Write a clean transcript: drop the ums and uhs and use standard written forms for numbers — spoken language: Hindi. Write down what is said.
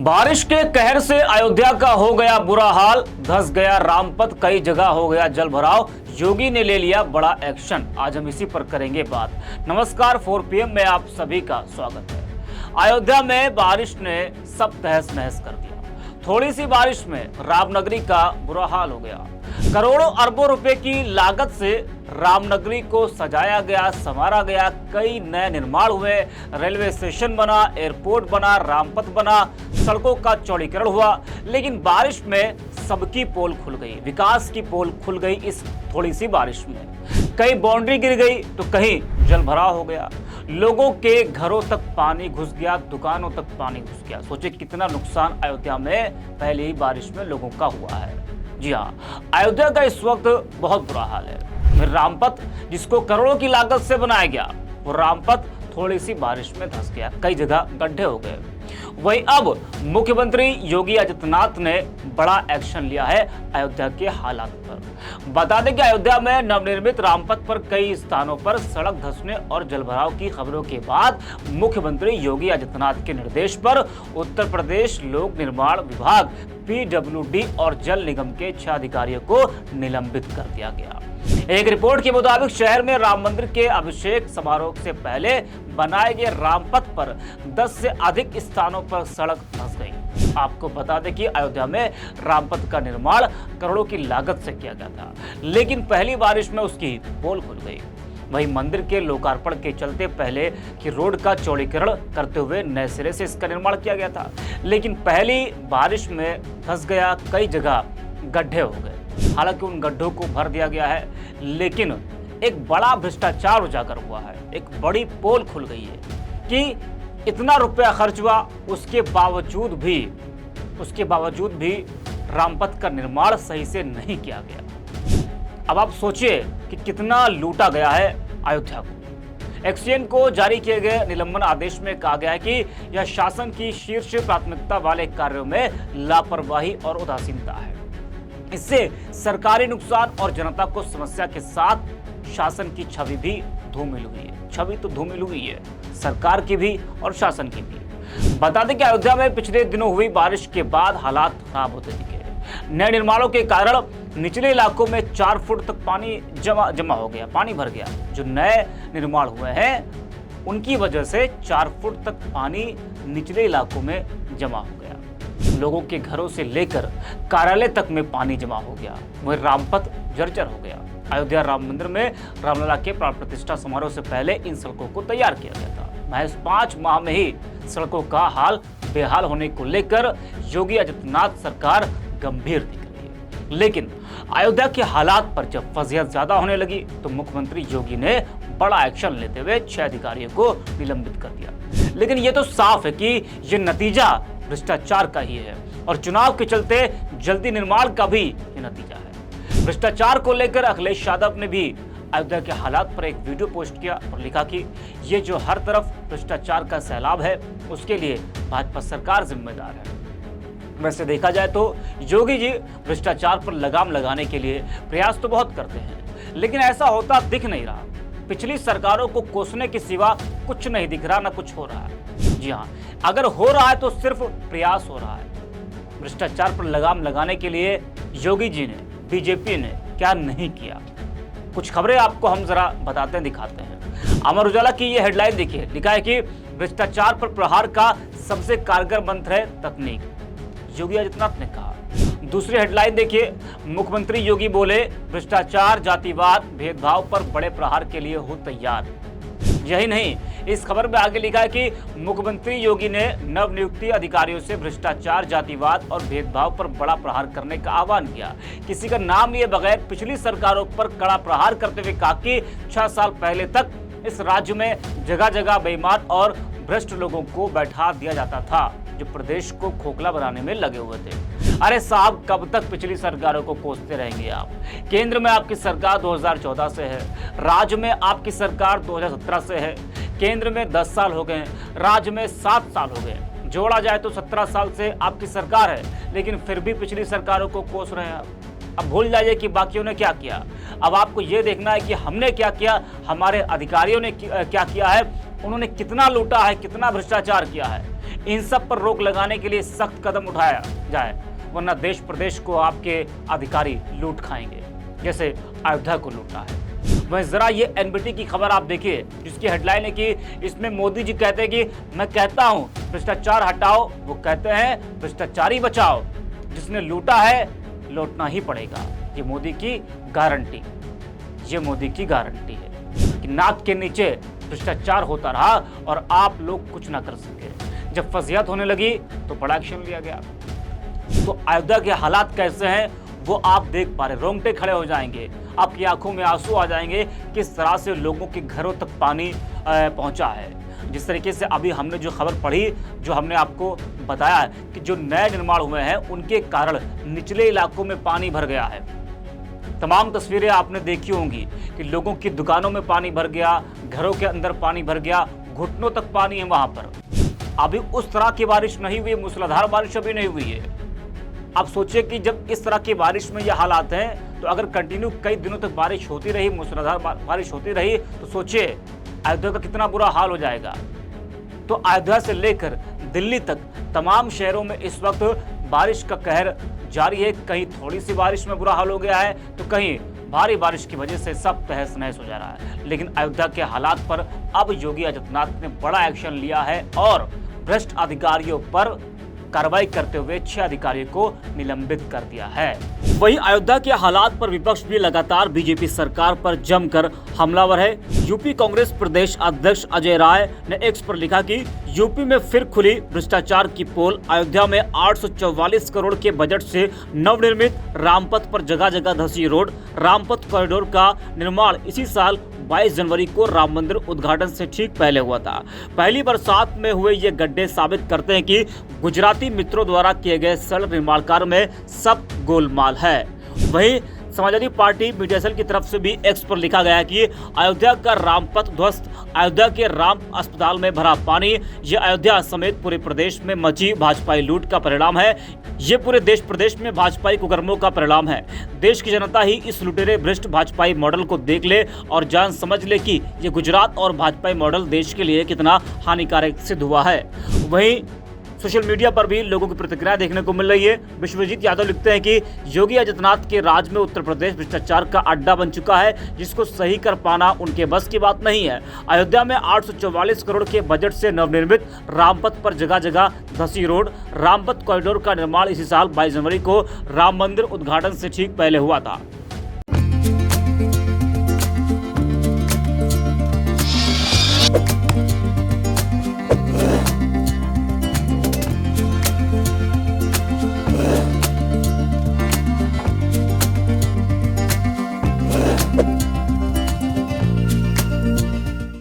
बारिश के कहर से अयोध्या का हो गया बुरा हाल, धंस गया रामपथ, कई जगह हो गया जल भराव। योगी ने ले लिया बड़ा एक्शन। आज हम इसी पर करेंगे बात। नमस्कार, 4 PM में आप सभी का स्वागत है। अयोध्या में बारिश ने सब तहस नहस कर दिया। थोड़ी सी बारिश में रामनगरी का बुरा हाल हो गया। करोड़ों अरबों रुपए की लागत से रामनगरी को सजाया गया, संवारा गया, कई नए निर्माण हुए, रेलवे स्टेशन बना, एयरपोर्ट बना, रामपथ बना, सड़कों का चौड़ीकरण हुआ। लेकिन बारिश में सबकी पोल खुल गई, विकास की पोल खुल गई। इस थोड़ी सी बारिश में कहीं बाउंड्री गिर गई तो कहीं जल भराव हो गया। लोगों के घरों तक पानी घुस गया, दुकानों तक पानी घुस गया। सोचे कितना नुकसान अयोध्या में पहले ही बारिश में लोगों का हुआ है। जी हाँ, अयोध्या का इस वक्त बहुत बुरा हाल है। रामपथ जिसको करोड़ों की लागत से बनाया गया, वो रामपथ थोड़ी सी बारिश में धंस गया, कई जगह गड्ढे हो गए। वहीं अब मुख्यमंत्री योगी आदित्यनाथ ने बड़ा एक्शन लिया है अयोध्या के हालात पर। बता दें कि अयोध्या में नवनिर्मित रामपथ पर कई स्थानों पर सड़क धंसने और जलभराव की खबरों के बाद मुख्यमंत्री योगी आदित्यनाथ के निर्देश पर उत्तर प्रदेश लोक निर्माण विभाग PWD और जल निगम के 6 अधिकारियों को निलंबित कर दिया गया। एक रिपोर्ट के मुताबिक शहर में राम मंदिर के अभिषेक समारोह से पहले बनाए गए रामपथ पर 10 से अधिक स्थानों पर सड़क धंस गई। आपको बता दें कि अयोध्या में रामपथ का निर्माण करोड़ों की लागत से किया गया था, लेकिन पहली बारिश में उसकी पोल खुल गई। वहीं मंदिर के लोकार्पण के चलते पहले की रोड का चौड़ीकरण करते हुए नए सिरे से इसका निर्माण किया गया था, लेकिन पहली बारिश में धंस गया, कई जगह गड्ढे हो गए। हालांकि उन गड्ढों को भर दिया गया है, लेकिन एक बड़ा भ्रष्टाचार उजागर हुआ है। एक बड़ी पोल खुल गई है कि इतना रुपया खर्च हुआ, उसके बावजूद भी रामपथ का निर्माण सही से नहीं किया गया। अब आप सोचिए कि कितना लूटा गया है अयोध्या को। एक्सचेंज को जारी किए गए निलंबन आदेश में कहा गया है कि यह शासन की शीर्ष प्राथमिकता वाले कार्यों में लापरवाही और उदासीनता है। इससे सरकारी नुकसान और जनता को समस्या के साथ शासन की छवि भी धूमिल हुई है। छवि तो धूमिल हुई है, सरकार की भी और शासन की भी। बता दें कि अयोध्या में पिछले दिनों हुई बारिश के बाद हालात खराब होते दिखे। नए निर्माणों के कारण निचले इलाकों में 4 फुट तक पानी जमा हो गया, पानी भर गया। जो नए निर्माण हुए हैं उनकी वजह से 4 फुट तक पानी निचले इलाकों में जमा हो गया। लोगों के घरों से लेकर कार्यालय तक में पानी जमा हो गया। वह रामपथ जर्जर हो गया। अयोध्या राम मंदिर में रामलला के प्राण प्रतिष्ठा समारोह से पहले इन सड़कों को तैयार किया गया था। महज 5 माह में ही सड़कों का हाल बेहाल होने को लेकर योगी आदित्यनाथ सरकार गंभीर दिख रही है। लेकिन अयोध्या के हालात पर जब फजीहत ज्यादा होने लगी तो मुख्यमंत्री योगी ने बड़ा एक्शन लेते हुए 6 अधिकारियों को निलंबित कर दिया। लेकिन ये तो साफ है कि ये नतीजा भ्रष्टाचार का ही है और चुनाव के चलते जल्दी निर्माण का भी ये नतीजा है। भ्रष्टाचार को लेकर अखिलेश यादव ने भी अयोध्या के हालात पर एक वीडियो पोस्ट किया और लिखा कि ये जो हर तरफ भ्रष्टाचार का सैलाब है, उसके लिए भाजपा सरकार जिम्मेदार है। वैसे देखा जाए तो योगी जी भ्रष्टाचार पर लगाम लगाने के लिए प्रयास तो बहुत करते हैं, लेकिन ऐसा होता दिख नहीं रहा। पिछली सरकारों को कोसने के सिवा कुछ नहीं दिख रहा, ना कुछ हो रहा है। जी हाँ, अगर हो रहा है तो सिर्फ प्रयास हो रहा है। भ्रष्टाचार पर लगाम लगाने के लिए योगी जी ने, बीजेपी ने क्या नहीं किया। कुछ खबरें आपको हम जरा बताते हैं, दिखाते हैं। अमर उजाला की ये हेडलाइन देखिए, लिखा है कि भ्रष्टाचार पर प्रहार का सबसे कारगर मंत्र है तकनीक, योगी आदित्यनाथ ने कहा। दूसरी हेडलाइन देखिए, मुख्यमंत्री योगी बोले भ्रष्टाचार, जातिवाद, भेदभाव पर बड़े प्रहार के लिए हो तैयार। यही नहीं, इस खबर में आगे लिखा है कि मुख्यमंत्री योगी ने नवनियुक्त अधिकारियों से भ्रष्टाचार, जातिवाद और भेदभाव पर बड़ा प्रहार करने का आह्वान किया। किसी का नाम लिए बगैर पिछली सरकारों पर कड़ा प्रहार करते हुए कहा कि 6 साल पहले तक इस राज्य में जगह जगह बेईमान और भ्रष्ट लोगों को बैठा दिया जाता था, जो प्रदेश को खोखला बनाने में लगे हुए थे। अरे साहब, कब तक पिछली सरकारों को कोसते रहेंगे आप? केंद्र में आपकी सरकार 2014 से है, राज्य में आपकी सरकार 2017 से है। केंद्र में 10 साल हो गए, राज्य में 7 साल हो गए, जोड़ा जाए तो 17 साल से आपकी सरकार है, लेकिन फिर भी पिछली सरकारों को कोस रहे हैं आप। अब भूल जाइए कि बाकियों ने क्या किया। अब आपको ये देखना है कि हमने क्या किया, हमारे अधिकारियों ने क्या किया है, उन्होंने कितना लूटा है, कितना भ्रष्टाचार किया है। इन सब पर रोक लगाने के लिए सख्त कदम उठाया जाए, वरना देश प्रदेश को आपके अधिकारी लूट खाएंगे, जैसे अयोध्या को लूटा है। वहीं जरा ये एनबीटी की खबर आप देखिए, जिसकी हेडलाइन है कि इसमें मोदी जी कहते हैं कि मैं कहता हूं भ्रष्टाचार हटाओ, वो कहते हैं भ्रष्टाचारी बचाओ। जिसने लूटा है लौटना ही पड़ेगा। ये मोदी की गारंटी, ये मोदी की गारंटी है कि नाक के नीचे भ्रष्टाचार होता रहा और आप लोग कुछ ना कर सके। जब फजीहत होने लगी तो बड़ा एक्शन लिया गया। तो अयोध्या के हालात कैसे हैं वो आप देख पा रहे, रोंगटे खड़े हो जाएंगे, आपकी आंखों में आंसू आ जाएंगे किस तरह से लोगों के घरों तक पानी पहुंचा है। जिस तरीके से अभी हमने जो खबर पढ़ी, जो हमने आपको बताया कि जो नए निर्माण हुए हैं उनके कारण निचले इलाकों में पानी भर गया है। तमाम तस्वीरें आपने देखी होंगी कि लोगों की दुकानों में पानी भर गया, घरों के अंदर पानी भर गया, घुटनों तक पानी है वहां पर। अभी उस तरह की बारिश नहीं हुई, मूसलाधार बारिश अभी नहीं हुई है। अब सोचिए कि जब इस तरह की बारिश में ये हालात हैं, तो अगर कंटिन्यू कई दिनों तक बारिश होती रही, मूसलाधार बारिश होती रही, तो सोचिए अयोध्या का कितना बुरा हाल हो जाएगा। तो अयोध्या से लेकर दिल्ली तक तमाम शहरों में इस वक्त बारिश का कहर जारी है। कहीं थोड़ी सी बारिश में बुरा हाल हो गया है, तो कहीं भारी बारिश की वजह से सब तहस नहस हो जा रहा है। लेकिन अयोध्या के हालात पर अब योगी आदित्यनाथ ने बड़ा एक्शन लिया है और भ्रष्ट अधिकारियों पर कार्रवाई करते हुए 6 अधिकारियों को निलंबित कर दिया है। वहीं अयोध्या के हालात पर विपक्ष भी लगातार बीजेपी सरकार पर जमकर हमलावर है। यूपी कांग्रेस प्रदेश अध्यक्ष अजय राय ने एक्स पर लिखा कि यूपी में फिर खुली भ्रष्टाचार की पोल। अयोध्या में 844 करोड़ के बजट से नवनिर्मित रामपथ पर जगह जगह धंसी रोड। रामपथ कॉरिडोर का निर्माण इसी साल 22 जनवरी को राम मंदिर उद्घाटन से ठीक पहले हुआ था। पहली बरसात में हुए ये गड्ढे साबित करते हैं कि गुजराती मित्रों द्वारा किए गए सड़क निर्माण कार्य में सब गोलमाल है। वहीं समाजवादी पार्टी मीडिया सेल की तरफ से भी एक्स पर लिखा गया है कि अयोध्या का रामपथ ध्वस्त, अयोध्या के राम अस्पताल में भरा पानी। ये अयोध्या समेत पूरे प्रदेश में मची भाजपाई लूट का परिणाम है। ये पूरे देश प्रदेश में भाजपाई कुकर्मों का परिणाम है। देश की जनता ही इस लुटेरे भ्रष्ट भाजपाई मॉडल को देख ले और जान समझ ले कि ये गुजरात और भाजपाई मॉडल देश के लिए कितना हानिकारक सिद्ध हुआ है। वहीं सोशल मीडिया पर भी लोगों की प्रतिक्रिया देखने को मिल रही है। विश्वजीत यादव लिखते हैं कि योगी आदित्यनाथ के राज में उत्तर प्रदेश भ्रष्टाचार का अड्डा बन चुका है, जिसको सही कर पाना उनके बस की बात नहीं है। अयोध्या में 844 करोड़ के बजट से नवनिर्मित रामपथ पर जगह जगह धंसी रोड। रामपथ कॉरिडोर का निर्माण इसी साल 22 जनवरी को राम मंदिर उद्घाटन से ठीक पहले हुआ था।